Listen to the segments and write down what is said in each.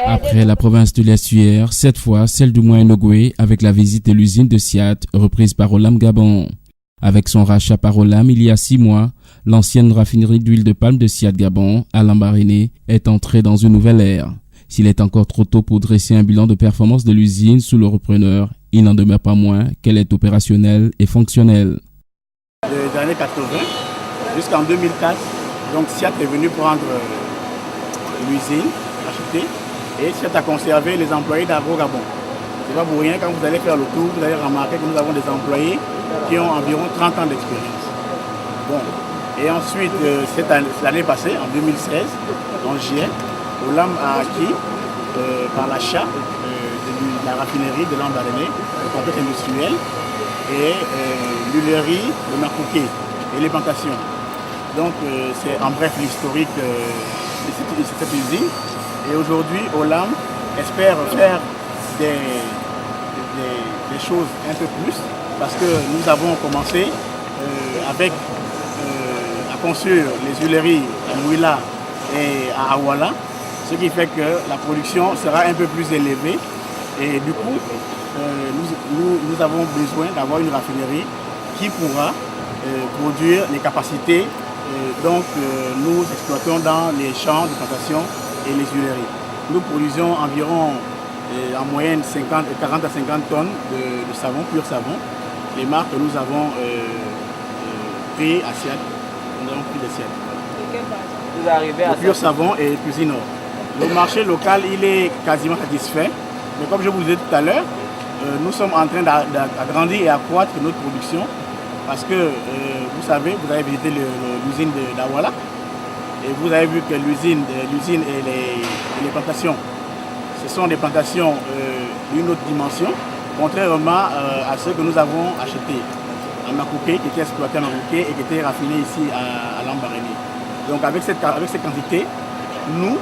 Après la province de l'Estuaire, cette fois celle du Moyen-Ogooué avec la visite de l'usine de Siat reprise par Olam Gabon. Avec son rachat par Olam il y a 6 mois, l'ancienne raffinerie d'huile de palme de Siat Gabon, à Lambaréné, est entrée dans une nouvelle ère. S'il est encore trop tôt pour dresser un bilan de performance de l'usine sous le repreneur, il n'en demeure pas moins qu'elle est opérationnelle et fonctionnelle. Des années 80 jusqu'en 2004, donc Siat est venu prendre l'usine, acheter, et Siat a conservé les employés d'Agro Gabon. C'est pas pour rien, quand vous allez faire le tour, vous allez remarquer que nous avons des employés qui ont environ 30 ans d'expérience. Bon. Et ensuite, l'année passée, en 2016, en juillet, Olam a acquis par l'achat de la raffinerie de Lambaréné, le complexe industriel, et l'huilerie de Makouké et les plantations. Donc c'est en bref l'historique de cette usine. Et aujourd'hui, Olam espère faire des choses un peu plus, parce que nous avons commencé à construire les huileries à Mouila et à Awala, ce qui fait que la production sera un peu plus élevée. Et du coup, nous avons besoin d'avoir une raffinerie qui pourra produire les capacités donc nous exploitons dans les champs de plantation et les huileries. Nous produisons environ en moyenne 40 à 50 tonnes de savon, pur savon. Les marques que nous avons pris à Siat, nous avons pris de Siat. Vous arrivez à pur savon et cuisine. Le marché local, il est quasiment satisfait. Mais comme je vous le disais tout à l'heure, nous sommes en train d'agrandir et accroître notre production. Parce que vous savez, vous avez visité l'usine d'Awala et vous avez vu que l'usine et les plantations, ce sont des plantations d'une autre dimension, contrairement à ceux que nous avons achetés à Makouké, qui étaient exploités à Makouké et qui étaient raffinés ici à Lambaréné. Donc avec cette quantité, nous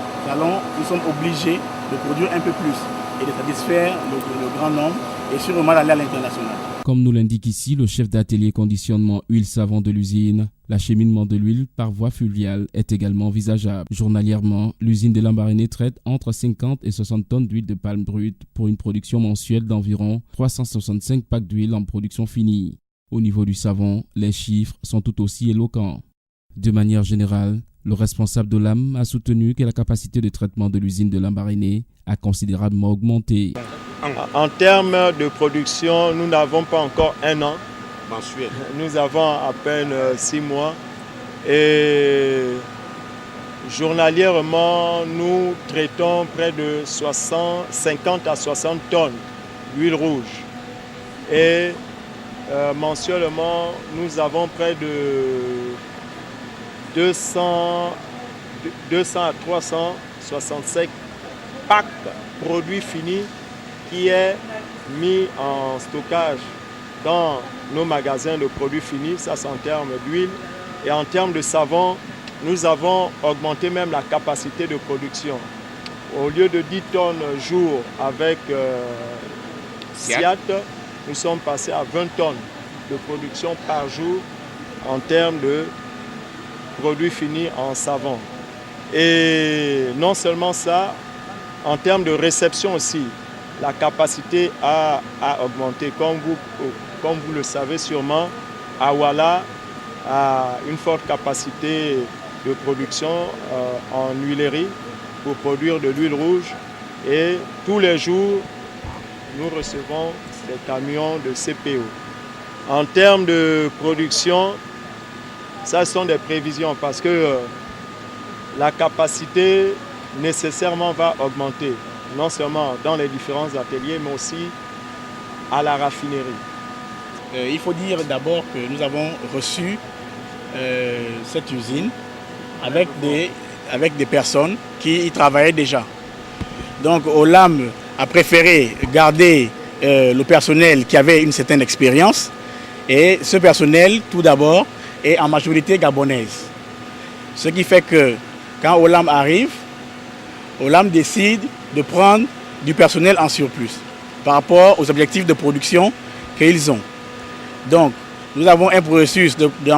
sommes obligés de produire un peu plus et de satisfaire le grand nombre et sûrement d'aller à l'international. Comme nous l'indique ici le chef d'atelier conditionnement huile savon de l'usine, l'acheminement de l'huile par voie fluviale est également envisageable. Journalièrement, l'usine de Lambaréné traite entre 50 et 60 tonnes d'huile de palme brute pour une production mensuelle d'environ 365 packs d'huile en production finie. Au niveau du savon, les chiffres sont tout aussi éloquents. De manière générale, le responsable de l'AM a soutenu que la capacité de traitement de l'usine de Lambaréné a considérablement augmenté. En termes de production, nous n'avons pas encore un an. Mensuel. Nous avons à peine 6 mois. Et journalièrement, nous traitons près de 50 à 60 tonnes d'huile rouge. Et mensuellement, nous avons près de 200 à 365 packs produits finis qui est mis en stockage dans nos magasins de produits finis, ça c'est en termes d'huile. Et en termes de savon, nous avons augmenté même la capacité de production. Au lieu de 10 tonnes jour avec Siat, nous sommes passés à 20 tonnes de production par jour en termes de produits finis en savon. Et non seulement ça, en termes de réception aussi, la capacité a augmenté. Comme vous le savez sûrement, Awala a une forte capacité de production en huilerie pour produire de l'huile rouge. Et tous les jours, nous recevons des camions de CPO. En termes de production, ça sont des prévisions parce que la capacité nécessairement va augmenter, non seulement dans les différents ateliers, mais aussi à la raffinerie. Il faut dire d'abord que nous avons reçu cette usine avec des personnes qui y travaillaient déjà. Donc Olam a préféré garder le personnel qui avait une certaine expérience et ce personnel, tout d'abord, est en majorité gabonaise. Ce qui fait que quand Olam arrive, Olam décide de prendre du personnel en surplus par rapport aux objectifs de production qu'ils ont. Donc, nous avons un processus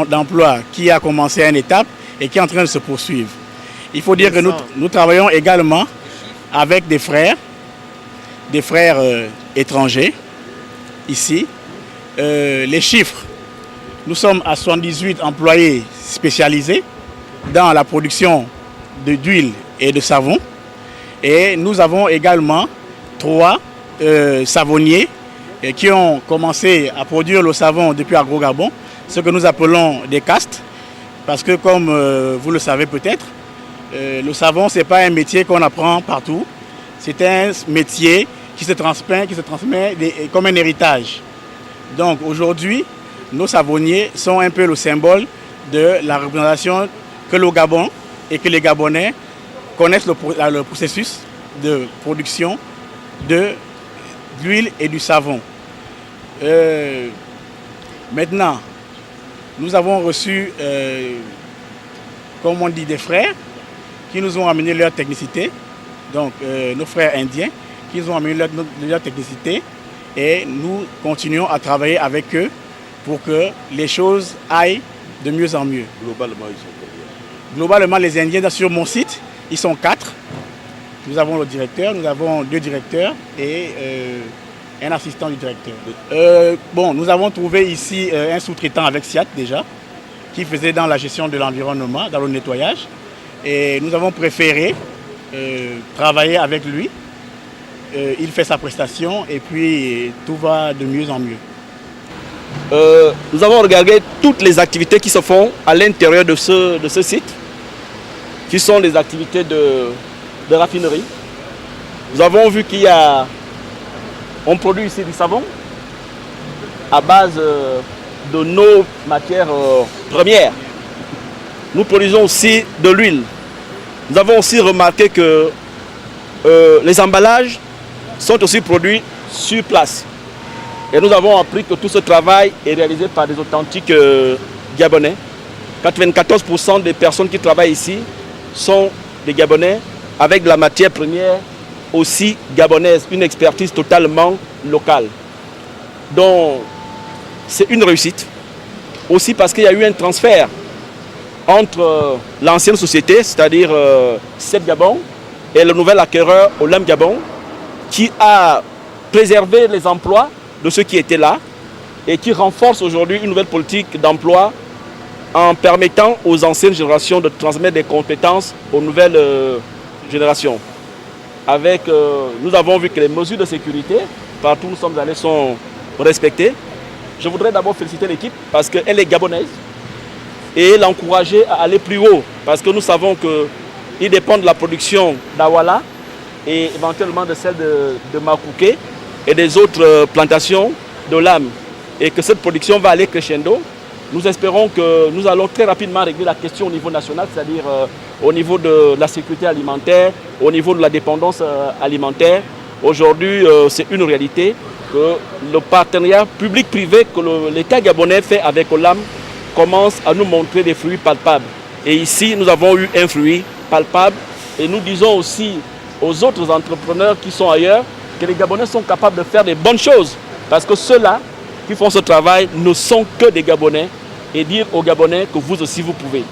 d'emploi qui a commencé à une étape et qui est en train de se poursuivre. Il faut dire que nous travaillons également avec des frères étrangers, ici. Les chiffres, nous sommes à 78 employés spécialisés dans la production d'huile et de savon. Et nous avons également 3 savonniers qui ont commencé à produire le savon depuis Agro-Gabon, ce que nous appelons des castes, parce que comme vous le savez peut-être, le savon, ce n'est pas un métier qu'on apprend partout, c'est un métier qui se transmet comme un héritage. Donc aujourd'hui, nos savonniers sont un peu le symbole de la représentation que le Gabon et que les Gabonais connaissent le processus de production de l'huile et du savon. Maintenant, nous avons reçu, comme on dit, des frères qui nous ont amené leur technicité, donc nos frères indiens qui nous ont amené leur technicité, et nous continuons à travailler avec eux pour que les choses aillent de mieux en mieux. Globalement, ils sont combien? Globalement, les Indiens sur mon site, ils sont 4. Nous avons le directeur, nous avons 2 directeurs et un assistant du directeur. Nous avons trouvé ici un sous-traitant avec SIAT déjà, qui faisait dans la gestion de l'environnement, dans le nettoyage. Et nous avons préféré travailler avec lui. Il fait sa prestation et puis tout va de mieux en mieux. Nous avons regardé toutes les activités qui se font à l'intérieur de ce site, qui sont des activités de raffinerie. Nous avons vu on produit ici du savon à base de nos matières premières. Nous produisons aussi de l'huile. Nous avons aussi remarqué que les emballages sont aussi produits sur place. Et nous avons appris que tout ce travail est réalisé par des authentiques Gabonais. 94% des personnes qui travaillent ici sont des Gabonais avec de la matière première aussi gabonaise, une expertise totalement locale. Donc c'est une réussite. Aussi parce qu'il y a eu un transfert entre l'ancienne société, c'est-à-dire CEP Gabon, et le nouvel acquéreur Olam Gabon, qui a préservé les emplois de ceux qui étaient là et qui renforce aujourd'hui une nouvelle politique d'emploi en permettant aux anciennes générations de transmettre des compétences aux nouvelles générations. Nous avons vu que les mesures de sécurité, partout où nous sommes allés, sont respectées. Je voudrais d'abord féliciter l'équipe parce qu'elle est gabonaise et l'encourager à aller plus haut parce que nous savons qu'il dépend de la production d'Awala et éventuellement de celle de Makouké et des autres plantations de lame et que cette production va aller crescendo. Nous espérons que nous allons très rapidement régler la question au niveau national, c'est-à-dire au niveau de la sécurité alimentaire, au niveau de la dépendance alimentaire. Aujourd'hui, c'est une réalité que le partenariat public-privé que l'État gabonais fait avec Olam commence à nous montrer des fruits palpables. Et ici, nous avons eu un fruit palpable et nous disons aussi aux autres entrepreneurs qui sont ailleurs que les Gabonais sont capables de faire des bonnes choses parce que ceux-là qui font ce travail ne sont que des Gabonais et dire aux Gabonais que vous aussi vous pouvez.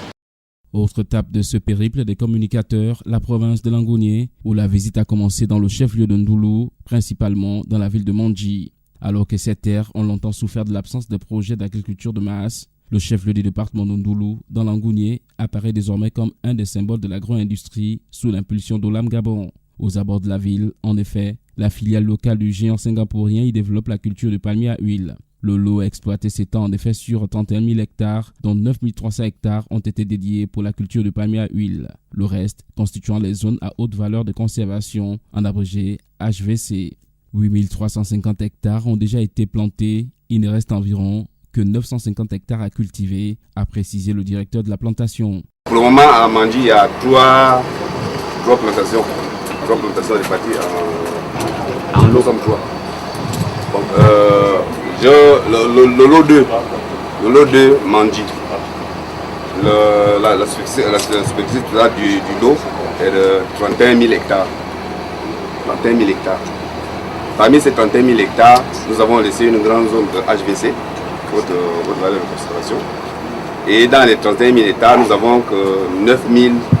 Autre étape de ce périple des communicateurs, la province de Langounié, où la visite a commencé dans le chef-lieu de Ndoulou, principalement dans la ville de Mandji. Alors que ces terres ont longtemps souffert de l'absence de projets d'agriculture de masse, le chef-lieu du département de Ndoulou, dans Langounié, apparaît désormais comme un des symboles de l'agro-industrie sous l'impulsion d'Olam Gabon. Aux abords de la ville, en effet, la filiale locale du géant singapourien y développe la culture de palmier à huile. Le lot exploité s'étend en effet sur 31 000 hectares, dont 9 300 hectares ont été dédiés pour la culture de palmier à huile. Le reste constituant les zones à haute valeur de conservation, en abrégé HVC. 8 350 hectares ont déjà été plantés, il ne reste environ que 950 hectares à cultiver, a précisé le directeur de la plantation. Pour le moment, à Mandji, il y a trois plantations réparties en lot comme toi. Donc, le lot 2 Mandji. La superficie du lot est de 31 000 hectares. 31 000 hectares. Parmi ces 31 000 hectares, nous avons laissé une grande zone de HVC, haute valeur de conservation. Et dans les 31 000 hectares, nous avons que 9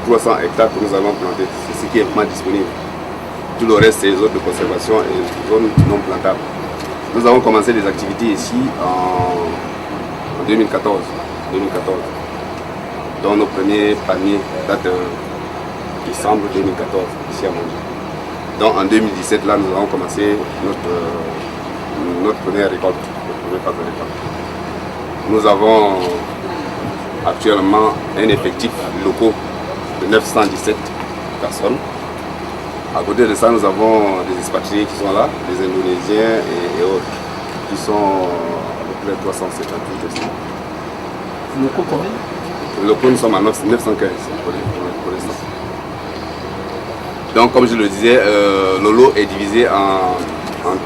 300 hectares que nous avons plantés. C'est ce qui est vraiment disponible. Tout le reste, c'est les zones de conservation et les zones non plantables. Nous avons commencé les activités ici en 2014. Dont nos premiers paniers datent de décembre 2014, ici à Mondi. Donc en 2017, là, nous avons commencé notre première récolte, Nous avons actuellement un effectif local de 917 personnes. À côté de ça, nous avons des expatriés qui sont là, des Indonésiens et autres, qui sont à peu près 358 aussi. Locaux combien? Locaux, nous sommes à 915 pour l'instant. Donc, comme je le disais, le lot est divisé en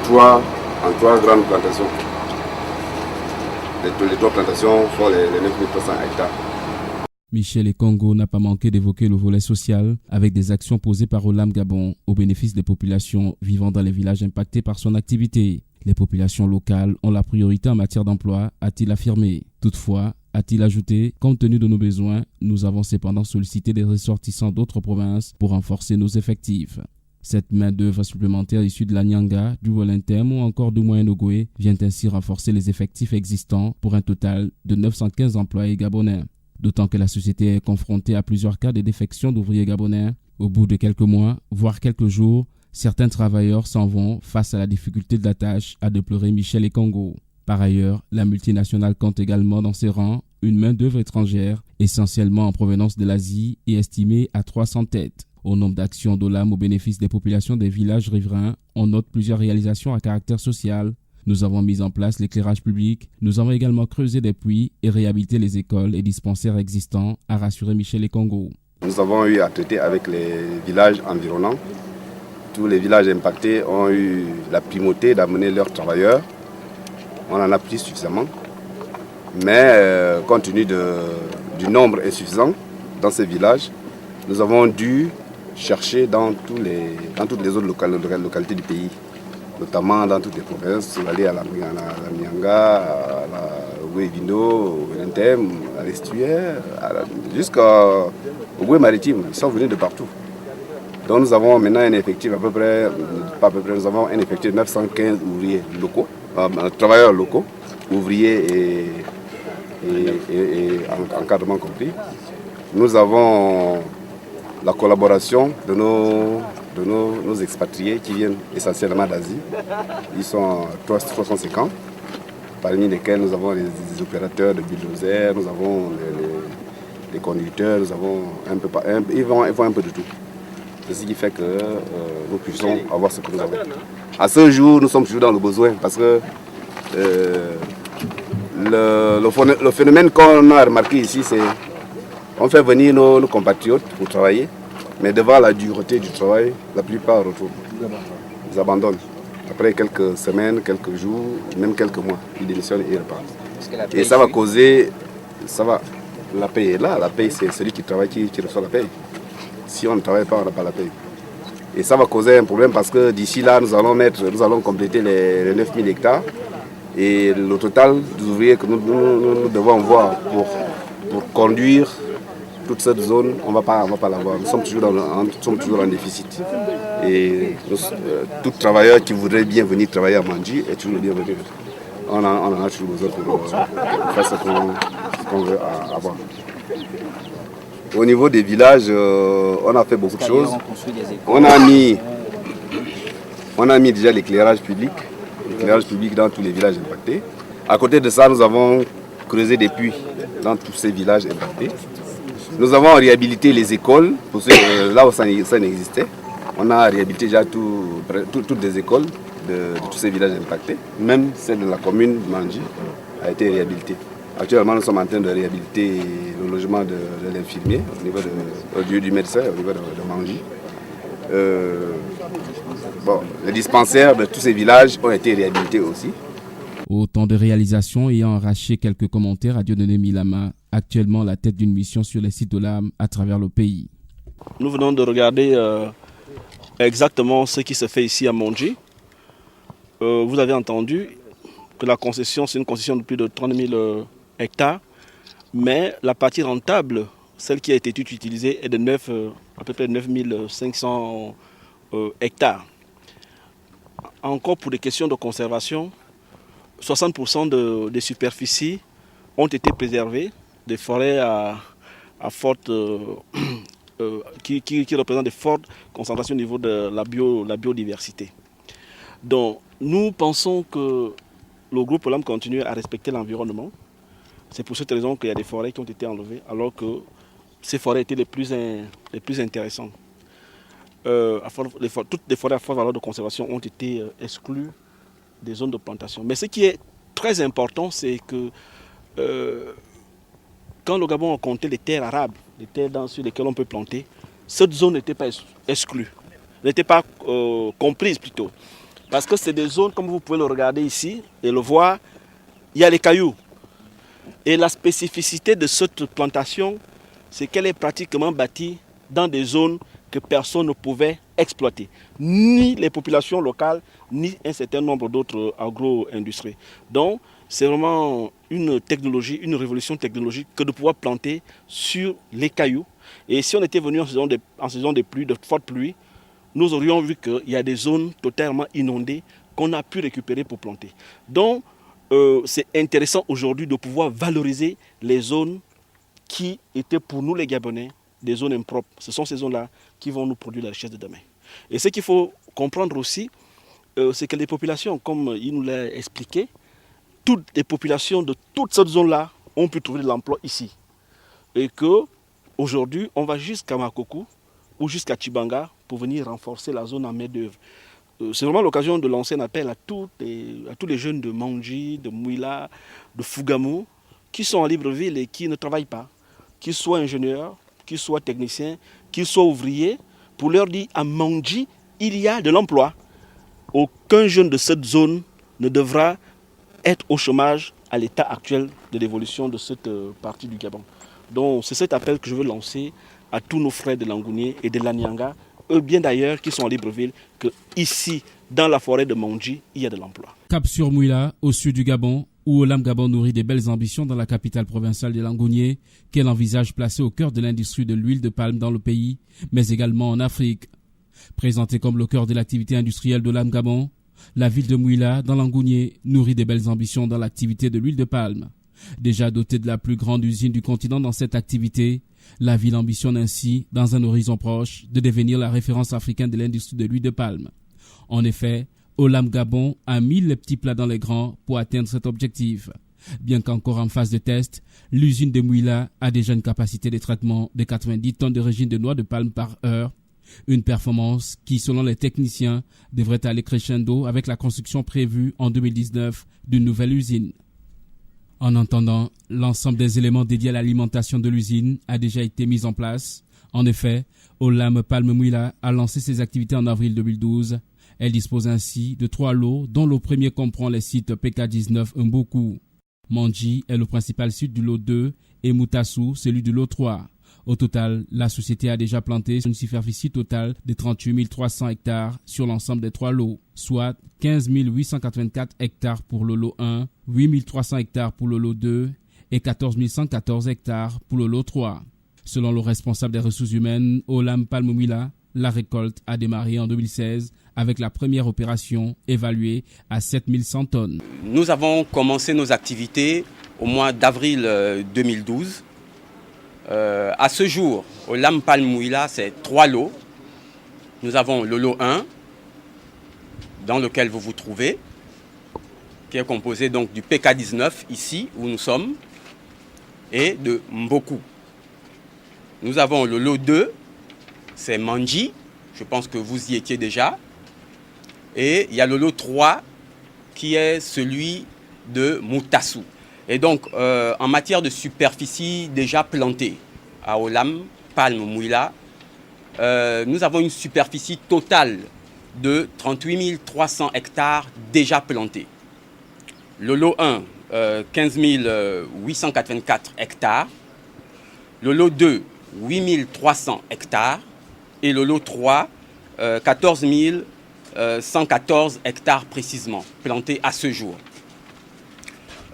trois grandes plantations. Les trois plantations font les 9300 hectares. Michel Ekongo n'a pas manqué d'évoquer le volet social avec des actions posées par Olam Gabon au bénéfice des populations vivant dans les villages impactés par son activité. Les populations locales ont la priorité en matière d'emploi, a-t-il affirmé. Toutefois, a-t-il ajouté, compte tenu de nos besoins, nous avons cependant sollicité des ressortissants d'autres provinces pour renforcer nos effectifs. Cette main-d'œuvre supplémentaire issue de la Nyanga, du Wolintème ou encore du Moyen-Ogooué vient ainsi renforcer les effectifs existants pour un total de 915 employés gabonais. D'autant que la société est confrontée à plusieurs cas de défection d'ouvriers gabonais. Au bout de quelques mois, voire quelques jours, certains travailleurs s'en vont face à la difficulté de la tâche, a déploré Michel Ekongo. Par ailleurs, la multinationale compte également dans ses rangs une main-d'œuvre étrangère, essentiellement en provenance de l'Asie et estimée à 300 têtes. Au nombre d'actions d'Olam au bénéfice des populations des villages riverains, on note plusieurs réalisations à caractère social. Nous avons mis en place l'éclairage public, nous avons également creusé des puits et réhabilité les écoles et dispensaires existants, a rassuré Michel Ekongo. Nous avons eu à traiter avec les villages environnants. Tous les villages impactés ont eu la primauté d'amener leurs travailleurs. On en a pris suffisamment. Mais compte tenu du nombre insuffisant dans ces villages, nous avons dû chercher dans toutes les autres localités du pays, notamment dans toutes les provinces, aller à la Nyanga, à la Ouévindo, au Wolintème, à l'Estuaire, jusqu'au Goué maritime. Ils sont venus de partout. Donc nous avons maintenant un effectif nous avons un effectif de 915 ouvriers locaux, travailleurs locaux, ouvriers et encadrement compris. Nous avons la collaboration de nos expatriés qui viennent essentiellement d'Asie. Ils sont 350, parmi lesquels nous avons les opérateurs de bulldozers, nous avons les conducteurs, nous avons ils font un peu de tout. C'est ce qui fait que nous puissions avoir ce que nous avons. À ce jour, nous sommes toujours dans le besoin parce que le phénomène qu'on a remarqué ici, c'est qu'on fait venir nos compatriotes pour travailler, mais devant la dureté du travail, la plupart retournent. Ils abandonnent. Après quelques semaines, quelques jours, même quelques mois, ils démissionnent et ils repartent. Et ça va causer, la paye est là, la paye c'est celui qui travaille qui reçoit la paye. Si on ne travaille pas, on n'a pas la paye. Et ça va causer un problème parce que d'ici là, nous allons compléter les 9000 hectares. Et le total des ouvriers que nous devons voir pour conduire toute cette zone, on ne va pas l'avoir. Nous sommes toujours en déficit. Et tout travailleur qui voudrait bien venir travailler à Mandji est toujours le bienvenu. On en a toujours besoin pour faire ce qu'on veut avoir. Au niveau des villages, on a fait beaucoup de choses. On a mis déjà l'éclairage public dans tous les villages impactés. À côté de ça, nous avons creusé des puits dans tous ces villages impactés. Nous avons réhabilité les écoles, pour ceux, là où ça n'existait. On a réhabilité déjà toutes les écoles de tous ces villages impactés. Même celle de la commune de Mandji a été réhabilitée. Actuellement, nous sommes en train de réhabiliter le logement de l'infirmier au niveau du médecin, au niveau de Mandji. Les dispensaires de tous ces villages ont été réhabilités aussi. Autant de réalisations ayant arraché quelques commentaires à Dieudonné Milama, actuellement à la tête d'une mission sur les sites d'Olam à travers le pays. Nous venons de regarder exactement ce qui se fait ici à Mandji. vous avez entendu que la concession, c'est une concession de plus de 30 000 hectares, mais la partie rentable, celle qui a été utilisée, est de à peu près 9 500 hectares. Encore pour des questions de conservation, 60% des superficies ont été préservées, des forêts qui représentent des fortes concentrations au niveau de la biodiversité. Donc, nous pensons que le groupe Olam continue à respecter l'environnement. C'est pour cette raison qu'il y a des forêts qui ont été enlevées, alors que ces forêts étaient les plus intéressantes. Toutes les forêts à forte valeur de conservation ont été exclues des zones de plantation. Mais ce qui est très important, c'est que quand le Gabon a compté les terres arables, les terres sur lesquelles on peut planter, cette zone n'était pas exclue, n'était pas comprise plutôt. Parce que c'est des zones, comme vous pouvez le regarder ici et le voir, il y a les cailloux. Et la spécificité de cette plantation, c'est qu'elle est pratiquement bâtie dans des zones que personne ne pouvait exploiter. Ni les populations locales, ni un certain nombre d'autres agro-industries. Donc, c'est vraiment une technologie, une révolution technologique que de pouvoir planter sur les cailloux. Et si on était venu en saison de pluie, de forte pluie, nous aurions vu qu'il y a des zones totalement inondées qu'on a pu récupérer pour planter. Donc, c'est intéressant aujourd'hui de pouvoir valoriser les zones qui étaient pour nous les Gabonais des zones impropres. Ce sont ces zones-là qui vont nous produire la richesse de demain. Et ce qu'il faut comprendre aussi, c'est que les populations, comme il nous l'a expliqué, toutes les populations de toute cette zone-là ont pu trouver de l'emploi ici. Et qu'aujourd'hui, on va jusqu'à Makoko ou jusqu'à Tchibanga pour venir renforcer la zone en main-d'œuvre. C'est vraiment l'occasion de lancer un appel à tous les jeunes de Mandji, de Mouila, de Fougamou, qui sont en Libreville et qui ne travaillent pas, qu'ils soient ingénieurs, qu'ils soient techniciens, qu'ils soient ouvriers, pour leur dire à Mandji, il y a de l'emploi. Aucun jeune de cette zone ne devra être au chômage à l'état actuel de l'évolution de cette partie du Gabon. Donc c'est cet appel que je veux lancer à tous nos frères de Langounier et de Lanyanga, eux bien d'ailleurs qui sont à Libreville, que ici, dans la forêt de Mandji, il y a de l'emploi. Cap sur Mouila, au sud du Gabon, où Olam Gabon nourrit des belles ambitions dans la capitale provinciale de Langounier, qu'elle envisage placer au cœur de l'industrie de l'huile de palme dans le pays, mais également en Afrique. Présentée comme le cœur de l'activité industrielle d'Olam Gabon, la ville de Mouila, dans Langounier, nourrit des belles ambitions dans l'activité de l'huile de palme. Déjà dotée de la plus grande usine du continent dans cette activité, la ville ambitionne ainsi, dans un horizon proche, de devenir la référence africaine de l'industrie de l'huile de palme. En effet, Olam Gabon a mis les petits plats dans les grands pour atteindre cet objectif. Bien qu'encore en phase de test, l'usine de Mouila a déjà une capacité de traitement de 90 tonnes de résine de noix de palme par heure. Une performance qui, selon les techniciens, devrait aller crescendo avec la construction prévue en 2019 d'une nouvelle usine. En attendant, l'ensemble des éléments dédiés à l'alimentation de l'usine a déjà été mis en place. En effet, Olam Palme Mouila a lancé ses activités en avril 2012. Elle dispose ainsi de 3 lots, dont le premier comprend les sites PK19 Mboku. Mandji est le principal site du lot 2 et Moutassou, celui du lot 3. Au total, la société a déjà planté une superficie totale de 38 300 hectares sur l'ensemble des 3 lots, soit 15 884 hectares pour le lot 1, 8 300 hectares pour le lot 2 et 14 114 hectares pour le lot 3. Selon le responsable des ressources humaines, Olam Palme Mouila, la récolte a démarré en 2016 avec la première opération évaluée à 7100 tonnes. Nous avons commencé nos activités au mois d'avril 2012. À ce jour, Olam Palme Mouila, c'est 3 lots. Nous avons le lot 1, dans lequel vous vous trouvez, qui est composé donc du PK19, ici où nous sommes, et de Mboku. Nous avons le lot 2, c'est Mandji, je pense que vous y étiez déjà. Et il y a le lot 3, qui est celui de Moutassou. Et donc, en matière de superficie déjà plantée à Olam Palme Mouila, nous avons une superficie totale de 38 300 hectares déjà plantés. Le lot 1, 15 884 hectares. Le lot 2, 8 300 hectares. Et le lot 3, 14 114 hectares précisément, plantés à ce jour.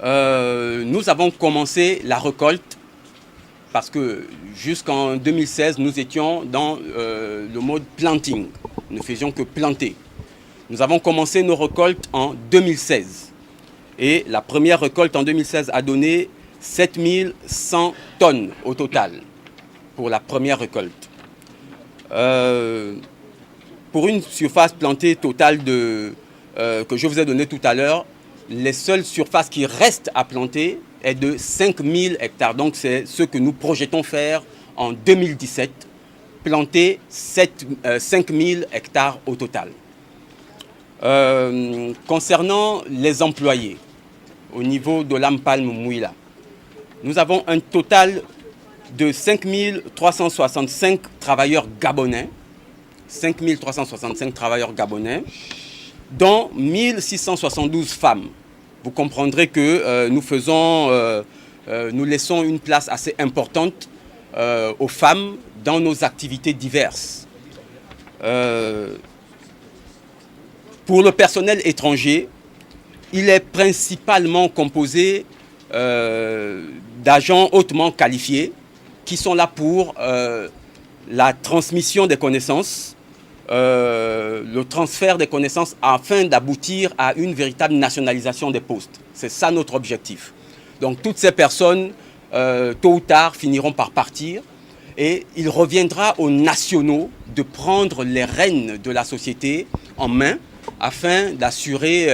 Nous avons commencé la récolte parce que jusqu'en 2016, nous étions dans le mode planting. Nous ne faisions que planter. Nous avons commencé nos récoltes en 2016. Et la première récolte en 2016 a donné 7100 tonnes au total pour la première récolte. Pour une surface plantée totale que je vous ai donnée tout à l'heure, les seules surfaces qui restent à planter est de 5000 hectares. Donc c'est ce que nous projetons faire en 2017, planter 5000 hectares au total. Concernant les employés, au niveau de l'Ampalm Mouila, nous avons un total de 5365 travailleurs gabonais, 5365 travailleurs gabonais, dont 1672 femmes. Vous comprendrez que nous laissons une place assez importante aux femmes dans nos activités diverses. Pour le personnel étranger, il est principalement composé d'agents hautement qualifiés qui sont là pour la transmission des connaissances, le transfert des connaissances afin d'aboutir à une véritable nationalisation des postes. C'est ça notre objectif. Donc toutes ces personnes, tôt ou tard, finiront par partir et il reviendra aux nationaux de prendre les rênes de la société en main afin d'assurer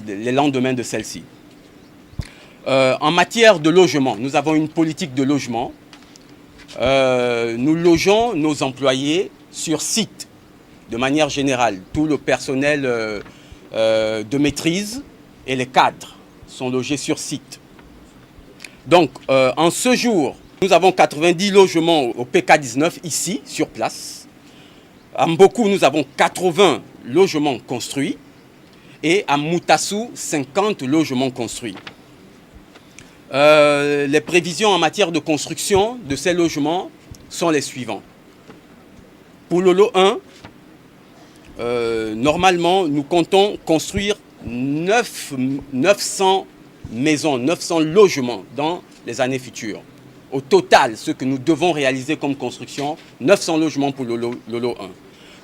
les lendemains de celle-ci. En matière de logement, nous avons une politique de logement. Nous logeons nos employés sur site, de manière générale. Tout le personnel de maîtrise et les cadres sont logés sur site. Donc, en ce jour, nous avons 90 logements au PK19 ici, sur place. À Mboku, nous avons 80 logements construits et à Moutassou, 50 logements construits. Les prévisions en matière de construction de ces logements sont les suivants. Pour le lot 1, normalement, nous comptons construire 900 maisons, 900 logements dans les années futures. Au total, ce que nous devons réaliser comme construction, 900 logements pour le lot 1.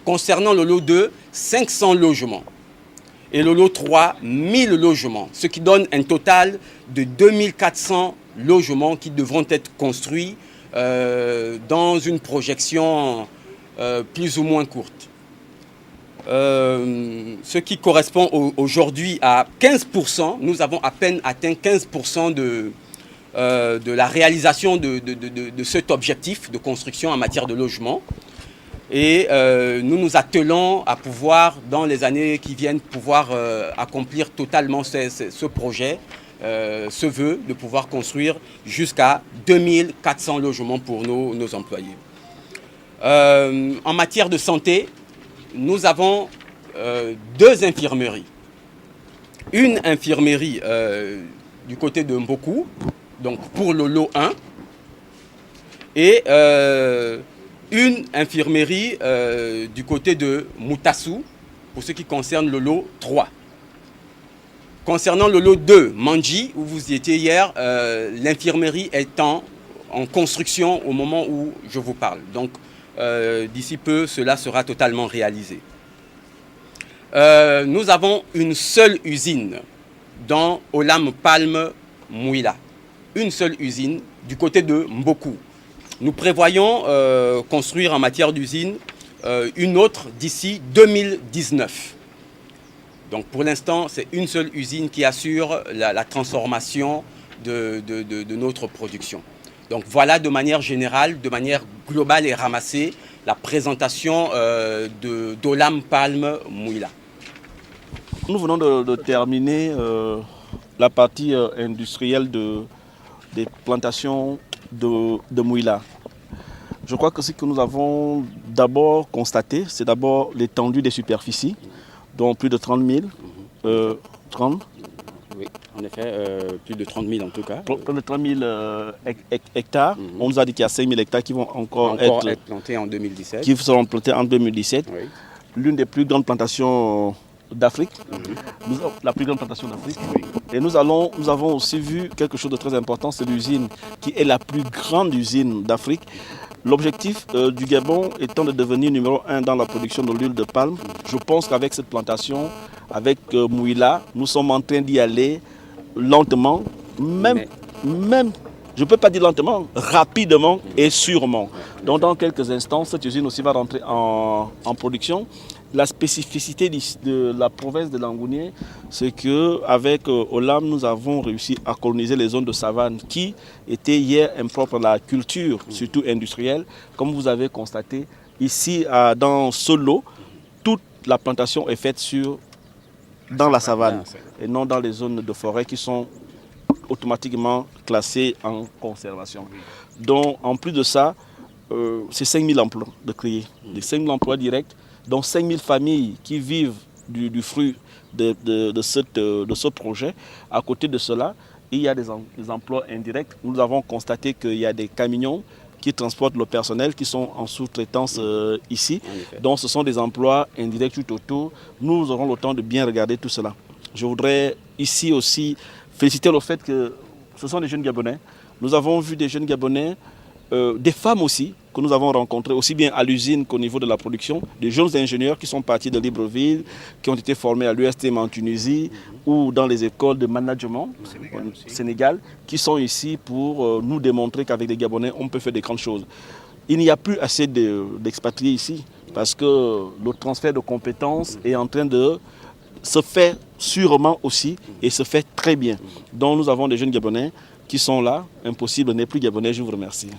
Concernant le lot 2, 500 logements. Et le lot 3, 1000 logements. Ce qui donne un total de 2400 logements qui devront être construits dans une projection plus ou moins courte. Ce qui correspond aujourd'hui à 15%. Nous avons à peine atteint 15% de la réalisation de cet objectif de construction en matière de logement. Et nous nous attelons à pouvoir, dans les années qui viennent, pouvoir accomplir totalement ce projet, ce vœu de pouvoir construire jusqu'à 2400 logements pour nos employés. En matière de santé, nous avons 2 infirmeries. Une infirmerie du côté de Mboku, donc pour le lot 1, et une infirmerie du côté de Moutassou pour ce qui concerne le lot 3. Concernant le lot 2, Mandji, où vous y étiez hier, l'infirmerie est en construction au moment où je vous parle. Donc d'ici peu, cela sera totalement réalisé. Nous avons une seule usine dans l'Ampalm Mouila. Une seule usine du côté de Mboku. Nous prévoyons construire en matière d'usine une autre d'ici 2019. Donc pour l'instant, c'est une seule usine qui assure la transformation de notre production. Donc voilà de manière générale, de manière globale et ramassée, la présentation d'Ampalm Mouila. Nous venons de terminer la partie industrielle des plantations de Mouila. Je crois que ce que nous avons d'abord constaté, c'est d'abord l'étendue des superficies, dont plus de 30 000. 30 Oui, en effet, plus de 30 000 en tout cas. Plus de 30 000 hectares. On nous a dit qu'il y a 5 000 hectares qui vont encore être plantés en 2017. Qui seront plantés en 2017. Oui. l'une des plus grandes plantations d'Afrique, la plus grande plantation d'Afrique. Et nous avons aussi vu quelque chose de très important, c'est l'usine qui est la plus grande usine d'Afrique. L'objectif du Gabon étant de devenir numéro 1 dans la production de l'huile de palme. Je pense qu'avec cette plantation, avec Mouila, nous sommes en train d'y aller lentement, même je ne peux pas dire lentement, rapidement et sûrement. Donc dans quelques instants, cette usine aussi va rentrer en production. La spécificité de la province de Langounié, c'est qu'avec Olam, nous avons réussi à coloniser les zones de savane qui étaient hier impropres à la culture, surtout industrielle. Comme vous avez constaté, ici, dans ce lot, toute la plantation est faite dans la savane et non dans les zones de forêt qui sont automatiquement classées en conservation. Donc, en plus de ça, c'est 5000 emplois de créer, des 5000 emplois directs, dont 5000 familles qui vivent du fruit de ce projet. À côté de cela, il y a des emplois indirects. Nous avons constaté qu'il y a des camions qui transportent le personnel qui sont en sous-traitance ici. Donc ce sont des emplois indirects tout autour. Nous aurons le temps de bien regarder tout cela. Je voudrais ici aussi féliciter le fait que ce sont des jeunes Gabonais. Nous avons vu des jeunes Gabonais, des femmes aussi, que nous avons rencontrées, aussi bien à l'usine qu'au niveau de la production, des jeunes ingénieurs qui sont partis de Libreville, qui ont été formés à l'USTM en Tunisie ou dans les écoles de management au Sénégal, qui sont ici pour nous démontrer qu'avec les Gabonais, on peut faire des grandes choses. Il n'y a plus assez d'expatriés ici, parce que le transfert de compétences est en train de se faire sûrement aussi, et se fait très bien. Donc nous avons des jeunes Gabonais qui sont là. Impossible n'est plus Gabonais, je vous remercie.